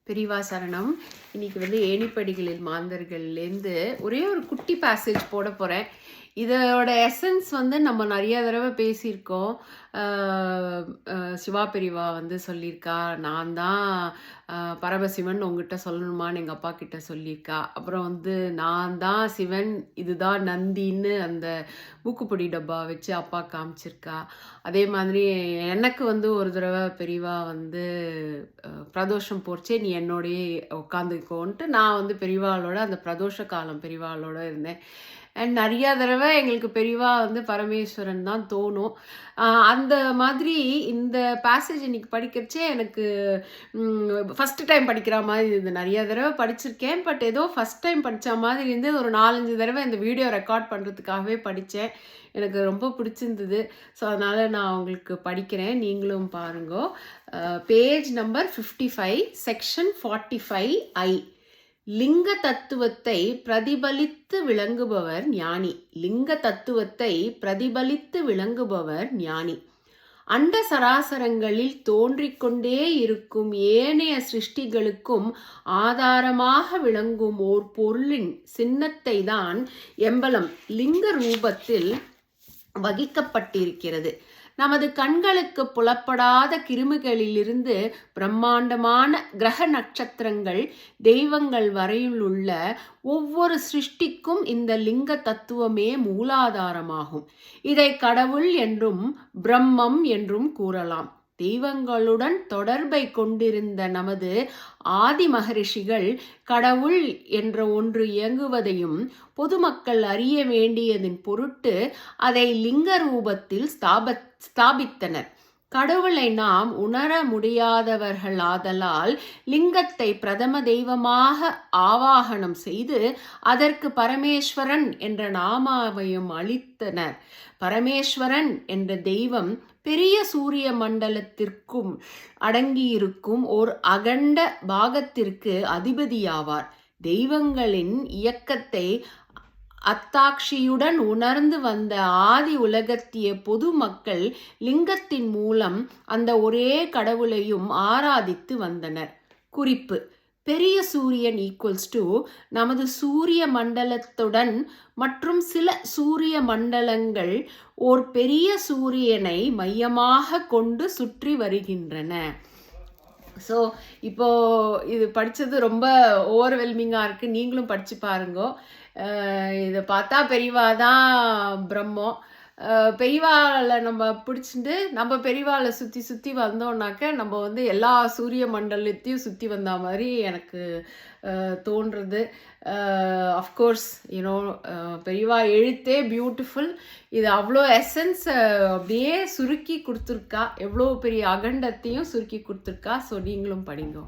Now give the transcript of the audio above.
பெரியவா சரணம். இன்னைக்கு ஏணிப்படிகளில் மாந்தர்கள்லேருந்து ஒரே ஒரு குட்டி பேசேஜ் போட போகிறேன். இதோட எசன்ஸ் நம்ம நிறைய தடவை பேசியிருக்கோம். சிவா பெரியவா சொல்லியிருக்கா, நான் தான் பரமசிவன் உங்ககிட்ட சொல்லணுமான்னு எங்கள் அப்பா கிட்ட சொல்லியிருக்கா. அப்புறம் நான் தான் சிவன், இதுதான் நந்தின்னு அந்த மூக்குப்பொடி டப்பா வச்சு அப்பா காமிச்சிருக்கா. அதே மாதிரி எனக்கு ஒரு தடவை பெரியவா பிரதோஷம் போச்சே நீ என்னோடையே உட்காந்துக்கோன்ட்டு நான் பெரியவாளோட அந்த பிரதோஷ காலம் பெரியவாளோட இருந்தேன். அண்ட் நிறையா தடவை எங்களுக்கு பெரியவா பரமேஸ்வரன் தான் தோணும். அந்த மாதிரி இந்த பேசேஜ் இன்னைக்கு படிக்கிறச்சே எனக்கு ஃபஸ்ட்டு டைம் படிக்கிற மாதிரி இருந்தது. நிறையா தடவை படிச்சிருக்கேன், பட் ஏதோ ஃபஸ்ட் டைம் படித்த மாதிரி இருந்து ஒரு 4-5 தடவை இந்த வீடியோ ரெக்கார்ட் பண்ணுறதுக்காகவே படித்தேன். எனக்கு ரொம்ப பிடிச்சிருந்தது. ஸோ அதனால் நான் உங்களுக்கு படிக்கிறேன், நீங்களும் பாருங்க. Page number 55, section 45I. லிங்க தத்துவத்தை பிரதிபலித்து விளங்குபவர் ஞானி. லிங்க தத்துவத்தை பிரதிபலித்து விளங்குபவர் ஞானி. அண்ட சராசரங்களில் தோன்றிக்கொண்டே இருக்கும் ஏனைய சிருஷ்டிகளுக்கும் ஆதாரமாக விளங்கும் ஓர் பொருளின் சின்னத்தை தான் எம்பலம் லிங்க ரூபத்தில் வகிக்கப்பட்டிருக்கிறது. நமது கண்களுக்கு புலப்படாத கிருமிகளிலிருந்து பிரம்மாண்டமான கிரக நட்சத்திரங்கள் தெய்வங்கள் வரையில் உள்ள ஒவ்வொரு சிருஷ்டிக்கும் இந்த லிங்க தத்துவமே மூலாதாரமாகும். இதை கடவுள் என்றும் பிரம்மம் என்றும் கூறலாம். தெய்வங்களுடன் தொடர்பை கொண்டிருந்த நமது ஆதி மகரிஷிகள் கடவுள் என்ற ஒன்று இயங்குவதையும் பொதுமக்கள் அறிய வேண்டியதின் பொருட்டு அதை லிங்க ரூபத்தில் ஸ்தாபித்தனர். கடவுளை நாம் உணர முடியாதவர்களாதலால் லிங்கத்தை பிரதம தெய்வமாக ஆவாகனம் செய்து அதற்கு பரமேஸ்வரன் என்ற நாமாவையும் அளித்தனர். பரமேஸ்வரன் என்ற தெய்வம் பெரிய சூரிய மண்டலத்திற்கும் அடங்கியிருக்கும் ஓர் அகண்ட பாகத்திற்கு அதிபதியாவார். தெய்வங்களின் இயக்கத்தை அத்தாட்சியுடன் உணர்ந்து வந்த ஆதி உலகத்திய பொதுமக்கள் லிங்கத்தின் மூலம் அந்த ஒரே கடவுளையும் ஆராதித்து வந்தனர். குறிப்பு: பெரிய சூரியன் ஈக்குவல்ஸ் டு நமது சூரிய மண்டலத்துடன் மற்றும் சில சூரிய மண்டலங்கள் ஓர் பெரிய சூரியனை மையமாக கொண்டு சுற்றி வருகின்றன. ஸோ இப்போது இது படித்தது ரொம்ப ஓவர்வெல்மிங்காக இருக்குது. நீங்களும் படித்து பாருங்கோ. இதை பார்த்தா பெரியவா தான் பிரம்மம். பெரியவாவில் நம்ம பிடிச்சிட்டு நம்ம பெரியவாவில் சுற்றி சுற்றி வந்தோம்னாக்க நம்ம எல்லா சூரிய மண்டலத்தையும் சுற்றி வந்த மாதிரி எனக்கு தோன்றுறது. அஃப்கோர்ஸ் பெரியவா எழுத்தே பியூட்டிஃபுல். இது அவ்வளோ எசன்ஸ் அப்படியே சுருக்கி கொடுத்துருக்கா, எவ்வளோ பெரிய அகண்டத்தையும் சுருக்கி கொடுத்துருக்கா. ஸோ நீங்களும் படிங்க.